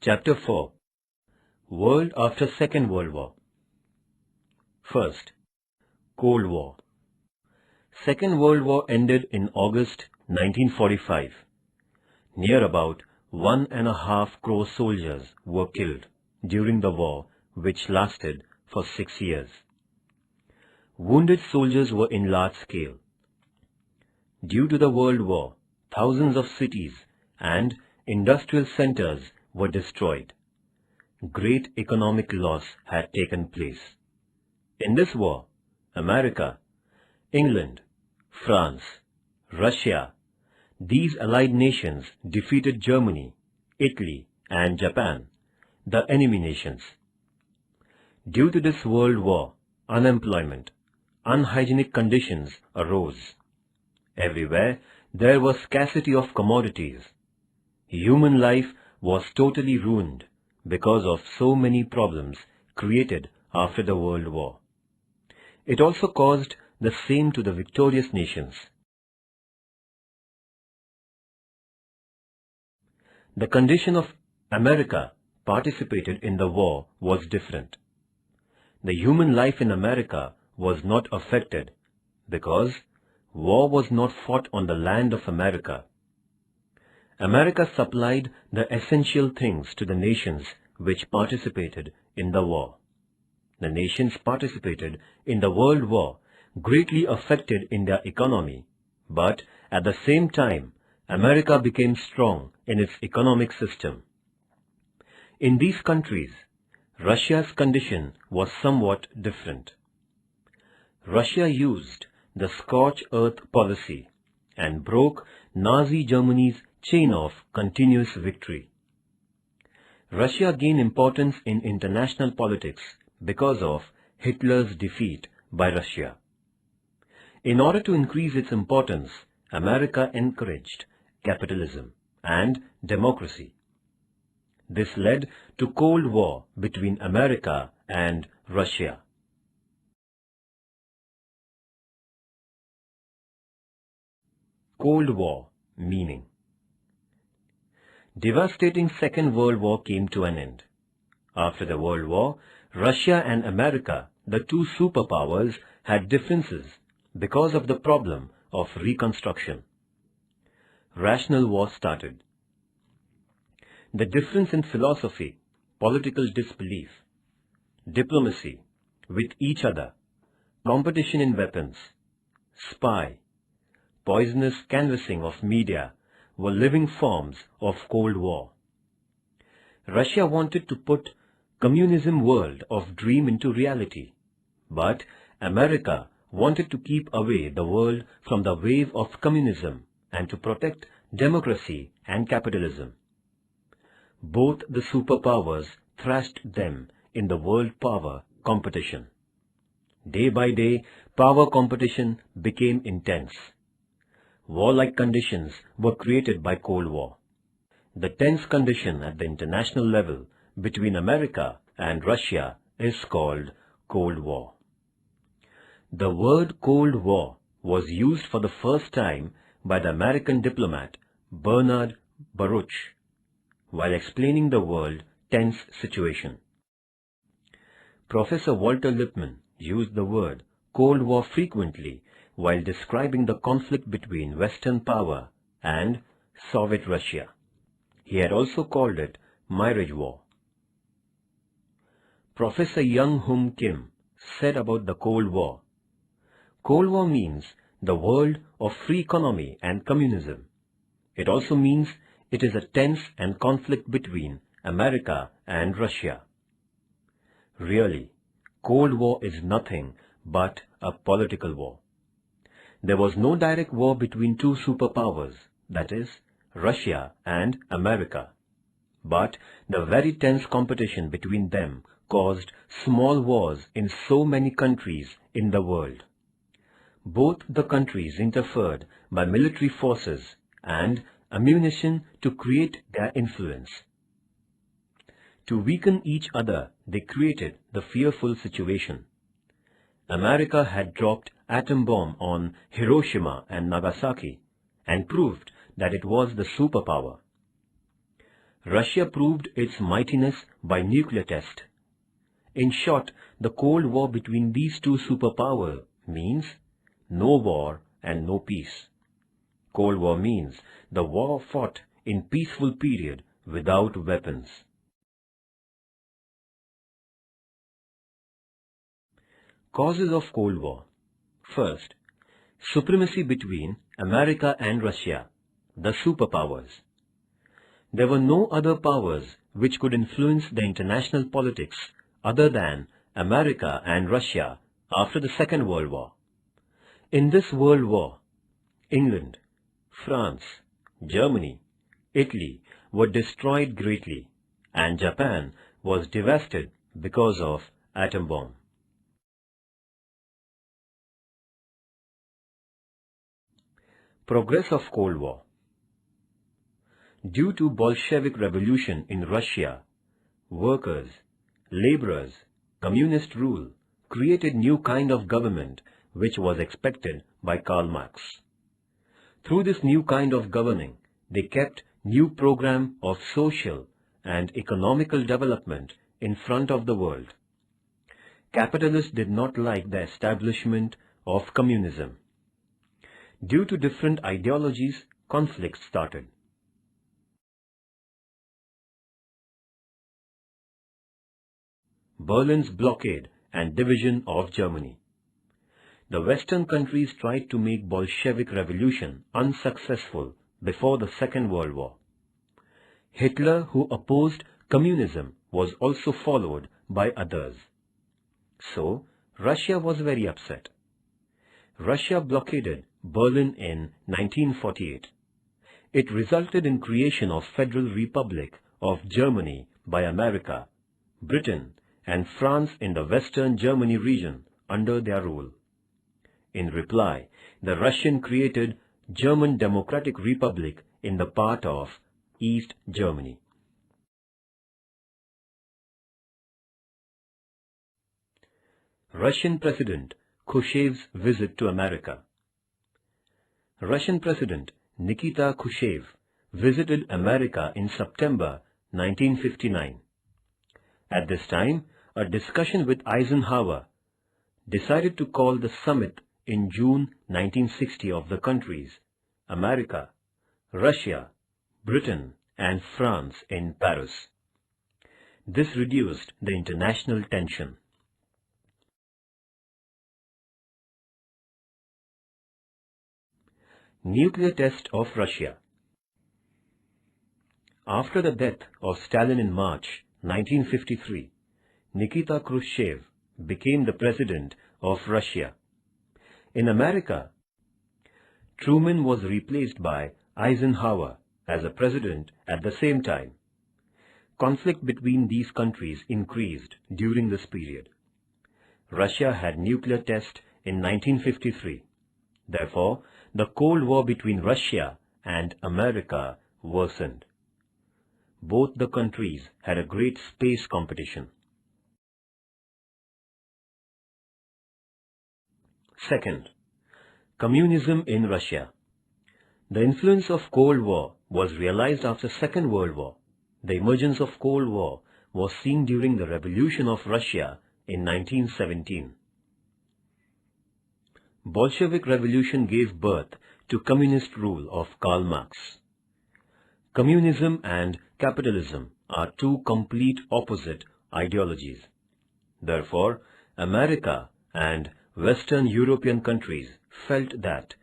Chapter 4. World after Second World War. First, Cold War. Second World War ended in August 1945. Near about 1.5 crore soldiers were killed during the war, which lasted for 6 years. Wounded soldiers were in large scale. Due to the World War, thousands of cities and industrial centers were destroyed. Great economic loss had taken place. In this war, America, England, France, Russia, these allied nations defeated Germany, Italy, and Japan, the enemy nations. Due to this world war, unemployment, unhygienic conditions arose. Everywhere there was scarcity of commodities. Human life was totally ruined because of so many problems created after the World War. It also caused the same to the victorious nations. The condition of America participated in the war was different. The human life in America was not affected because war was not fought on the land of America. America supplied the essential things to the nations which participated in the war. The nations participated in the World War greatly affected in their economy, but at the same time, America became strong in its economic system. In these countries, Russia's condition was somewhat different. Russia used the scorched earth policy and broke Nazi Germany's chain of continuous victory. Russia gained importance in international politics because of Hitler's defeat by Russia. In order to increase its importance, America encouraged capitalism and democracy. This led to Cold War between America and Russia. Cold War meaning. Devastating Second World War came to an end. After the World War, Russia and America, the two superpowers, had differences because of the problem of reconstruction. Rational war started. The difference in philosophy, political disbelief, diplomacy with each other, competition in weapons, spy, poisonous canvassing of media were living forms of Cold War. Russia wanted to put communism world of dream into reality, but America wanted to keep away the world from the wave of communism and to protect democracy and capitalism. Both the superpowers thrashed them in the world power competition. Day by day, power competition became intense. Warlike conditions were created by Cold War. The tense condition at the international level between America and Russia is called Cold War. The word Cold War was used for the first time by the American diplomat Bernard Baruch while explaining the world tense situation. Professor Walter Lippmann used the word Cold War frequently while describing the conflict between Western power and Soviet Russia. He had also called it Marriage War. Professor Young Hum Kim said about the Cold War, Cold War means the world of free economy and communism. It also means it is a tense and conflict between America and Russia. Really, Cold War is nothing but a political war. There was no direct war between two superpowers, that is, Russia and America. But the very tense competition between them caused small wars in so many countries in the world. Both the countries interfered by military forces and ammunition to create their influence. To weaken each other, they created the fearful situation. America had dropped atom bomb on Hiroshima and Nagasaki and proved that it was the superpower. Russia proved its mightiness by nuclear test. In short, the Cold War between these two superpowers means no war and no peace. Cold War means the war fought in peaceful period without weapons. Causes of Cold War. First, supremacy between America and Russia, the superpowers. There were no other powers which could influence the international politics other than America and Russia after the Second World War. In this World War, England, France, Germany, Italy were destroyed greatly, and Japan was devastated because of atom bomb. Progress of Cold War. Due to Bolshevik revolution in Russia, workers, laborers, communist rule created new kind of government which was expected by Karl Marx. Through this new kind of governing, they kept new program of social and economical development in front of the world. Capitalists did not like the establishment of communism. Due to different ideologies, conflicts started. Berlin's blockade and division of Germany. The Western countries tried to make Bolshevik revolution unsuccessful before the Second World War. Hitler, who opposed communism, was also followed by others. So, Russia was very upset. Russia blockaded Berlin in 1948. It resulted in creation of Federal Republic of Germany by America, Britain, and France in the Western Germany region under their rule. In reply, the Russian created German Democratic Republic in the part of East Germany. Russian President Khrushchev's visit to America. Russian President Nikita Khrushchev visited America in September 1959. At this time, a discussion with Eisenhower decided to call the summit in June 1960 of the countries America, Russia, Britain and France in Paris. This reduced the international tension. Nuclear test of Russia. After the death of Stalin in March 1953, Nikita Khrushchev became the president of Russia. In America, Truman was replaced by Eisenhower as a president at the same time. Conflict between these countries increased during this period. Russia had nuclear test in 1953. Therefore, the Cold War between Russia and America worsened. Both the countries had a great space competition. Second, communism in Russia. The influence of Cold War was realized after Second World War. The emergence of Cold War was seen during the Revolution of Russia in 1917. Bolshevik Revolution gave birth to communist rule of Karl Marx. Communism and capitalism are two complete opposite ideologies. Therefore, America and Western European countries felt that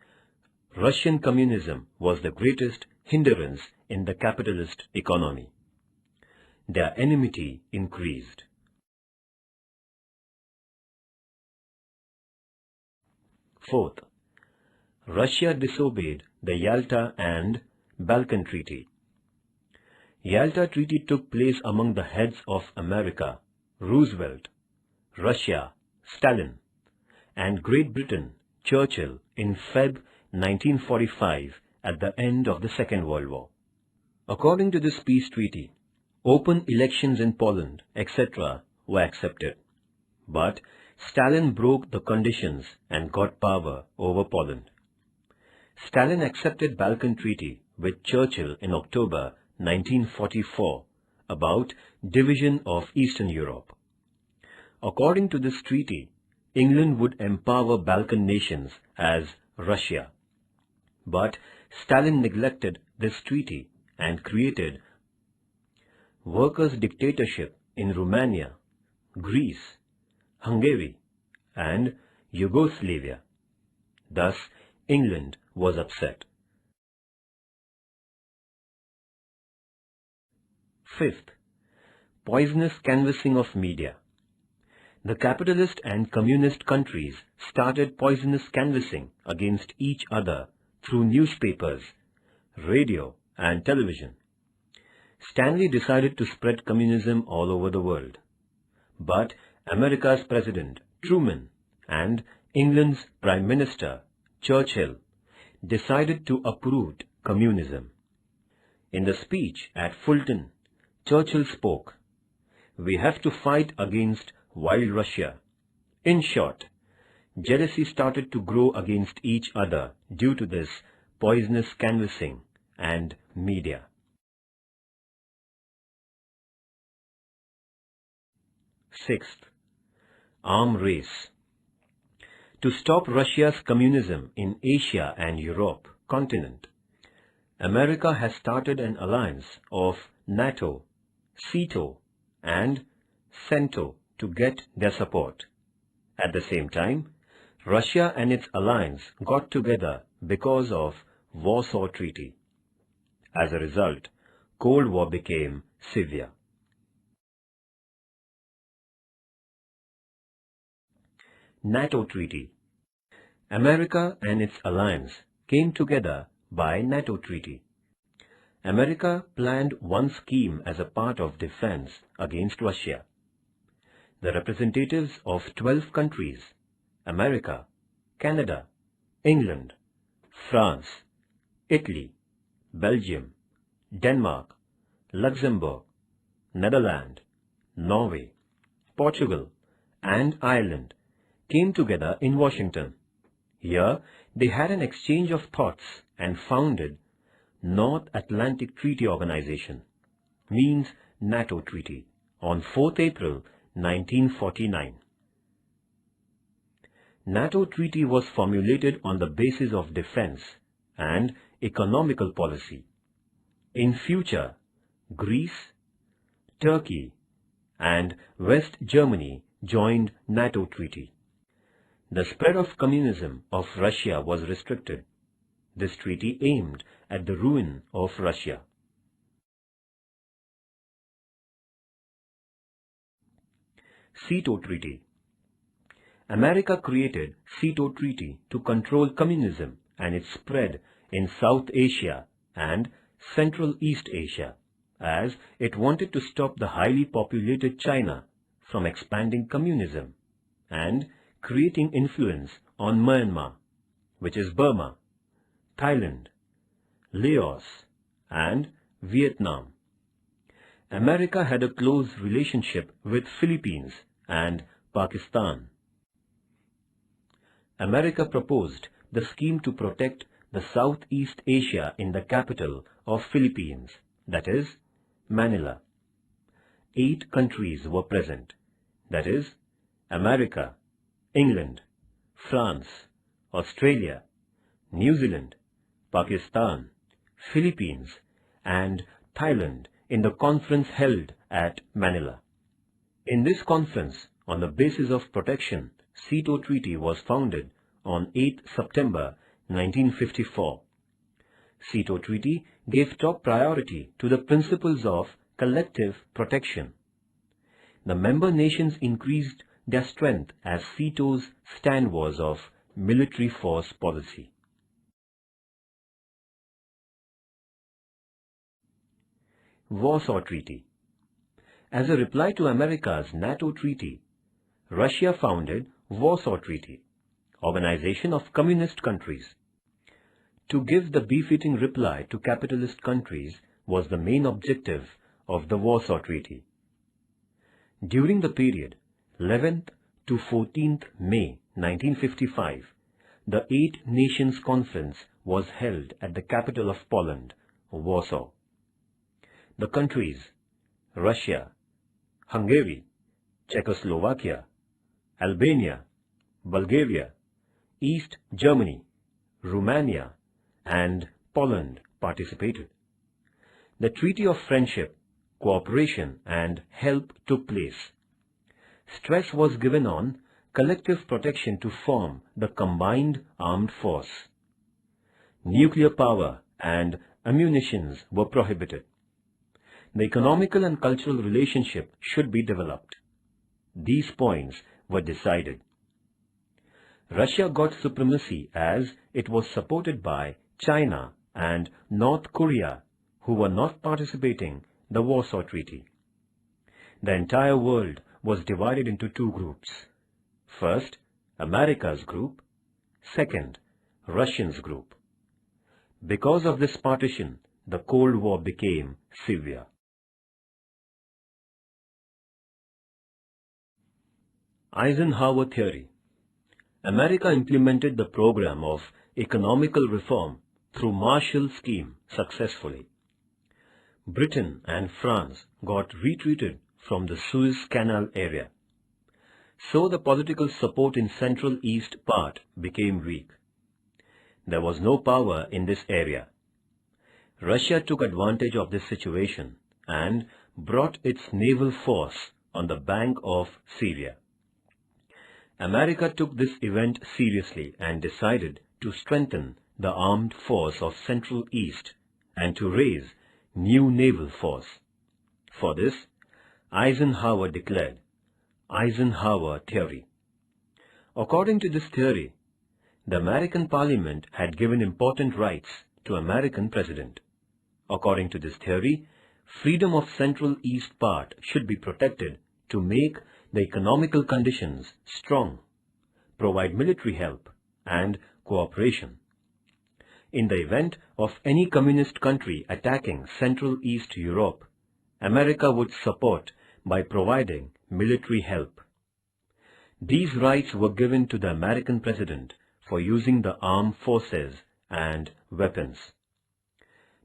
Russian communism was the greatest hindrance in the capitalist economy. Their enmity increased. Fourth, Russia disobeyed the Yalta and Balkan Treaty. Yalta Treaty took place among the heads of America, Roosevelt, Russia, Stalin, and Great Britain, Churchill, in Feb 1945 at the end of the Second World War. According to this peace treaty, open elections in Poland, etc. were accepted. But Stalin broke the conditions and got power over Poland. Stalin accepted Balkan Treaty with Churchill in October 1944 about division of Eastern Europe. According to this treaty, England would empower Balkan nations as Russia. But Stalin neglected this treaty and created workers' dictatorship in Romania, Greece, Hungary, and Yugoslavia. Thus, England was upset. Fifth, poisonous canvassing of media. The capitalist and communist countries started poisonous canvassing against each other through newspapers, radio, and television. Stanley decided to spread communism all over the world. But America's President Truman and England's Prime Minister Churchill decided to uproot communism. In the speech at Fulton, Churchill spoke, "We have to fight against wild Russia." In short, jealousy started to grow against each other due to this poisonous canvassing and media. Sixth, arm race. To stop Russia's communism in Asia and Europe continent, America has started an alliance of NATO, SEATO, and CENTO to get their support. At the same time, Russia and its alliance got together because of Warsaw Treaty. As a result, Cold War became severe. NATO Treaty. America and its alliance came together by NATO Treaty. America planned one scheme as a part of defense against Russia. The representatives of 12 countries, America, Canada, England, France, Italy, Belgium, Denmark, Luxembourg, Netherlands, Norway, Portugal, and Ireland came together in Washington. Here, they had an exchange of thoughts and founded North Atlantic Treaty Organization, means NATO Treaty, on 4th April 1949. NATO Treaty was formulated on the basis of defense and economical policy. In future, Greece, Turkey, and West Germany joined NATO Treaty. The spread of communism of Russia was restricted. This treaty aimed at the ruin of Russia. SEATO Treaty. America created SEATO Treaty to control communism and its spread in South Asia and Central East Asia, as it wanted to stop the highly populated China from expanding communism and creating influence on Myanmar, which is Burma, Thailand, Laos, and Vietnam. America had a close relationship with Philippines and Pakistan. America proposed the scheme to protect the Southeast Asia in the capital of Philippines, that is, Manila. 8 countries were present, that is, America, England, France, Australia, New Zealand, Pakistan, Philippines, and Thailand in the conference held at Manila. In this conference, on the basis of protection, SEATO Treaty was founded on 8 September 1954. SEATO Treaty gave top priority to the principles of collective protection. The member nations increased their strength as SEATO's stand was of military force policy. Warsaw Treaty. As a reply to America's NATO Treaty, Russia founded Warsaw Treaty, Organization of Communist Countries. To give the befitting reply to capitalist countries was the main objective of the Warsaw Treaty. During the period 11th to 14th May 1955, the 8 Nations Conference was held at the capital of Poland, Warsaw. the countries Russia, Hungary, Czechoslovakia, Albania, Bulgaria, East Germany, Romania, and Poland participated. The Treaty of Friendship, Cooperation and Help took place. Stress was given on collective protection to form the combined armed force. Nuclear power and ammunitions were prohibited. The economical and cultural relationship should be developed. These points were decided. Russia got supremacy as it was supported by China and North Korea, who were not participating in the Warsaw Treaty. The entire world was divided into two groups. First, America's group. Second, Russians' group. Because of this partition, the Cold War became severe. Eisenhower Theory. America implemented the program of economical reform through Marshall Scheme successfully. Britain and France got retreated from the Suez Canal area. So the political support in Central East part became weak. There was no power in this area. Russia took advantage of this situation and brought its naval force on the bank of Syria. America took this event seriously and decided to strengthen the armed force of Central East and to raise new naval force. For this, Eisenhower declared Eisenhower Theory. According to this theory, the American Parliament had given important rights to American President. According to this theory, freedom of Central East part should be protected to make the economical conditions strong, provide military help and cooperation. In the event of any communist country attacking Central East Europe, America would support by providing military help. These rights were given to the American president for using the armed forces and weapons.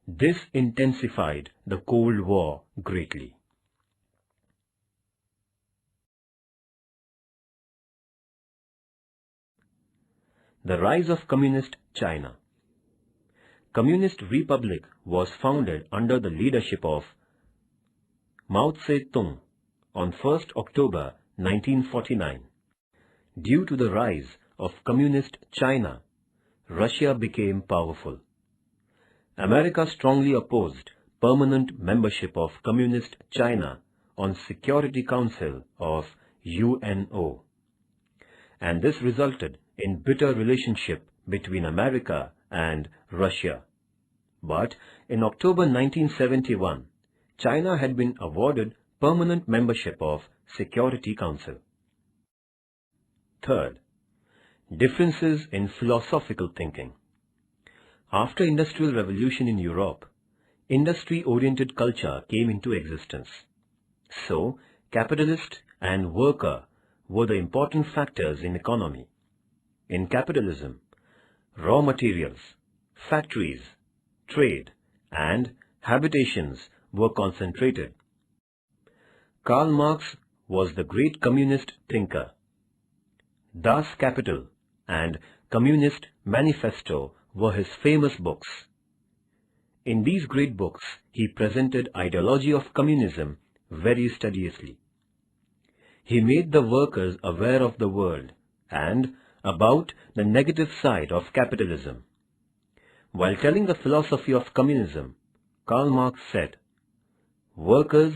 This intensified the Cold War greatly. The rise of Communist China. Communist Republic was founded under the leadership of Mao Zedong on 1st October 1949. Due to the rise of Communist China, Russia became powerful. America strongly opposed permanent membership of Communist China on Security Council of UNO, and this resulted in bitter relationship between America and Russia. But in October 1971, China had been awarded permanent membership of Security Council. Third, differences in philosophical thinking. After Industrial Revolution in Europe, industry-oriented culture came into existence. So, capitalist and worker were the important factors in economy. In capitalism, raw materials, factories, trade, and habitations were concentrated. Karl Marx was the great communist thinker. Das Kapital and Communist Manifesto were his famous books. In these great books, he presented ideology of communism very studiously. He made the workers aware of the world and about the negative side of capitalism. While telling the philosophy of communism, Karl Marx said, "Workers,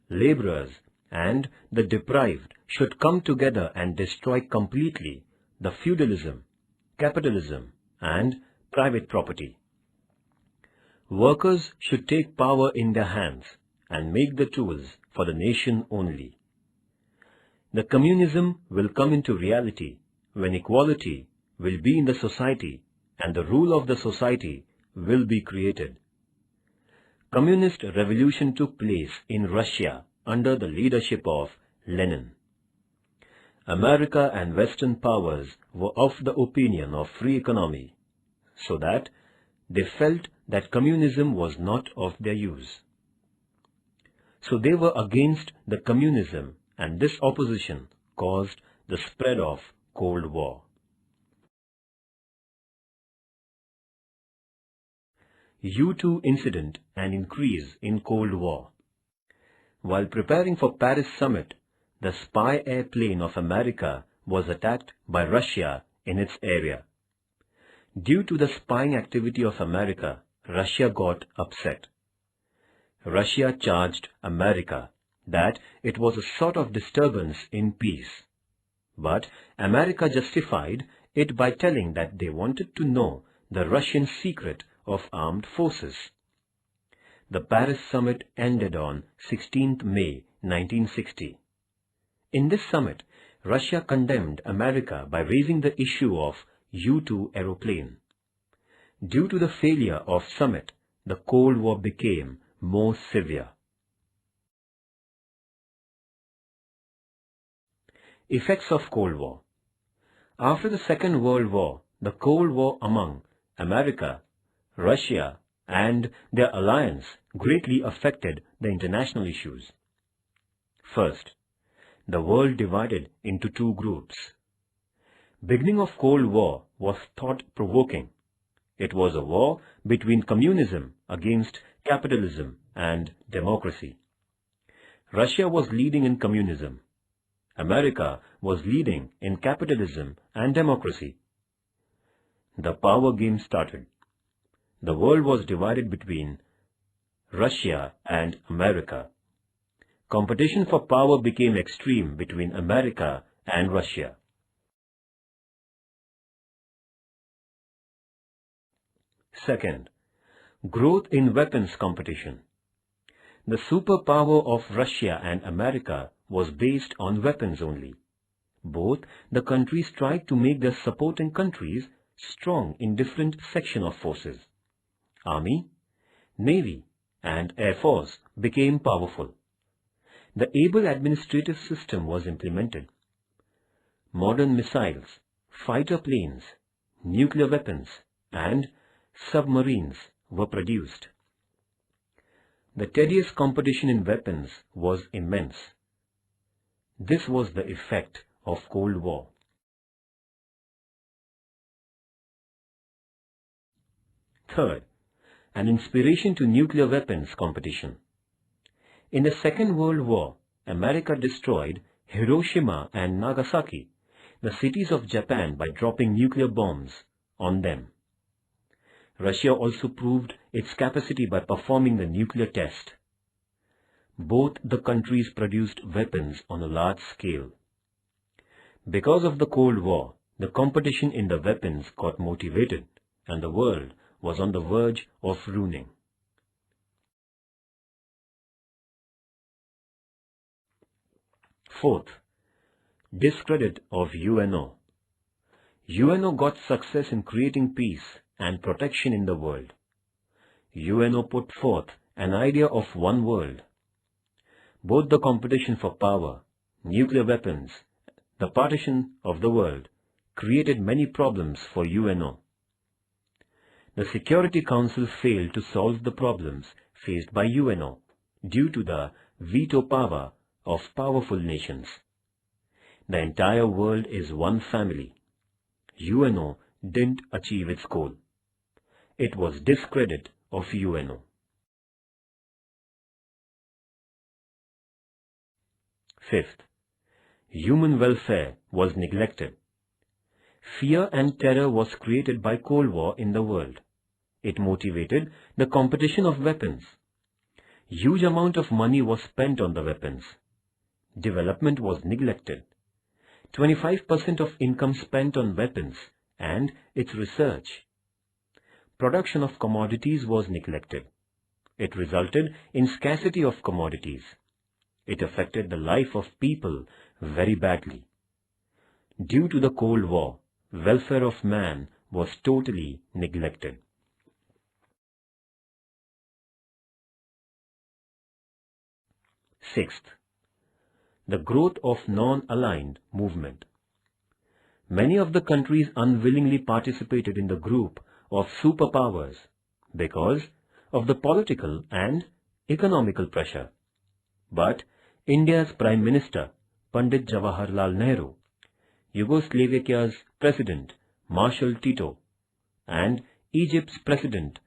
laborers, and the deprived should come together and destroy completely the feudalism, capitalism, and private property. Workers should take power in their hands and make the tools for the nation only. The communism will come into reality when equality will be in the society and the rule of the society will be created." Communist revolution took place in Russia under the leadership of Lenin. America and Western powers were of the opinion of free economy, so that they felt that communism was not of their use. So they were against the communism, and this opposition caused the spread of Cold War. U-2 incident and increase in Cold War. While preparing for Paris summit, the spy airplane of America was attacked by Russia in its area. Due to the spying activity of America, Russia got upset. Russia charged America that it was a sort of disturbance in peace. But America justified it by telling that they wanted to know the Russian secret of armed forces. The Paris summit ended on 16th May 1960. In this summit, Russia condemned America by raising the issue of U-2 aeroplane. Due to the failure of summit, the Cold War became more severe. Effects of Cold War. After the Second World War, the Cold War among America, Russia, and their alliance greatly affected the international issues. First, the world divided into two groups. Beginning of Cold War was thought-provoking. It was a war between communism against capitalism and democracy. Russia was leading in communism. America was leading in capitalism and democracy. The power game started. The world was divided between Russia and America. Competition for power became extreme between America and Russia. Second, growth in weapons competition. The superpower of Russia and America was based on weapons only. Both the countries tried to make their supporting countries strong in different sections of forces. Army, Navy, and Air Force became powerful. The able administrative system was implemented. Modern missiles, fighter planes, nuclear weapons, and submarines were produced. The tedious competition in weapons was immense. This was the effect of Cold War. Third, an inspiration to nuclear weapons competition. In the Second World War, America destroyed Hiroshima and Nagasaki, the cities of Japan, by dropping nuclear bombs on them. Russia also proved its capacity by performing the nuclear test. Both the countries produced weapons on a large scale. Because of the Cold War, the competition in the weapons got motivated, and the world was on the verge of ruining. Fourth, discredit of UNO. UNO got success in creating peace and protection in the world. UNO put forth an idea of one world. Both the competition for power, nuclear weapons, the partition of the world created many problems for UNO. The Security Council failed to solve the problems faced by UNO due to the veto power of powerful nations. The entire world is one family. UNO didn't achieve its goal. It was discredit of UNO. Fifth, human welfare was neglected. Fear and terror was created by Cold War in the world. It motivated the competition of weapons. Huge amount of money was spent on the weapons. Development was neglected. 25% of income spent on weapons and its research. Production of commodities was neglected. It resulted in scarcity of commodities. It affected the life of people very badly. Due to the Cold War, welfare of man was totally neglected. Sixth, the growth of non-aligned movement. Many of the countries unwillingly participated in the group of superpowers because of the political and economical pressure. But India's Prime Minister, Pandit Jawaharlal Nehru, Yugoslavia's President, Marshal Tito, and Egypt's President,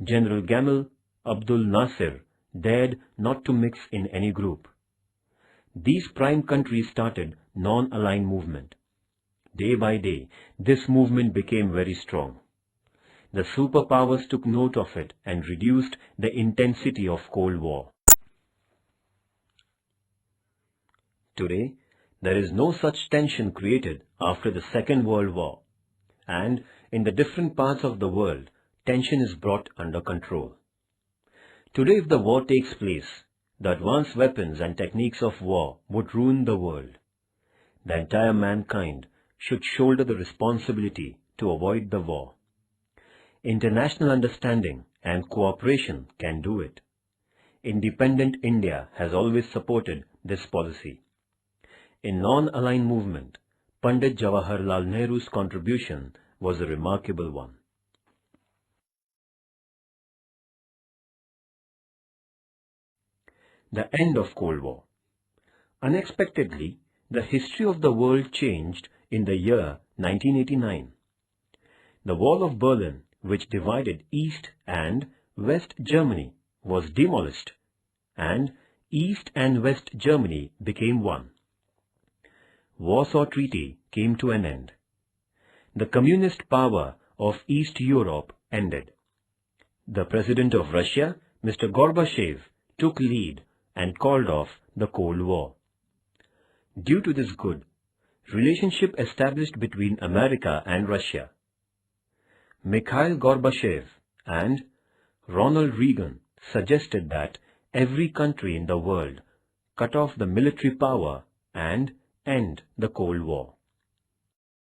General Gamal Abdul Nasser, dared not to mix in any group. These prime countries started non-aligned movement. Day by day, this movement became very strong. The superpowers took note of it and reduced the intensity of Cold War. Today, there is no such tension created after the Second World War, and in the different parts of the world, tension is brought under control. Today, if the war takes place, the advanced weapons and techniques of war would ruin the world. The entire mankind should shoulder the responsibility to avoid the war. International understanding and cooperation can do it. Independent India has always supported this policy. In non-aligned movement, Pandit Jawaharlal Nehru's contribution was a remarkable one. The end of Cold War. Unexpectedly, the history of the world changed in the year 1989. The Wall of Berlin, which divided East and West Germany, was demolished, and East and West Germany became one. Warsaw Treaty came to an end. The communist power of East Europe ended. The President of Russia, Mr. Gorbachev, took lead and called off the Cold War. Due to this good relationship established between America and Russia, Mikhail Gorbachev and Ronald Reagan suggested that every country in the world cut off the military power and end the Cold War.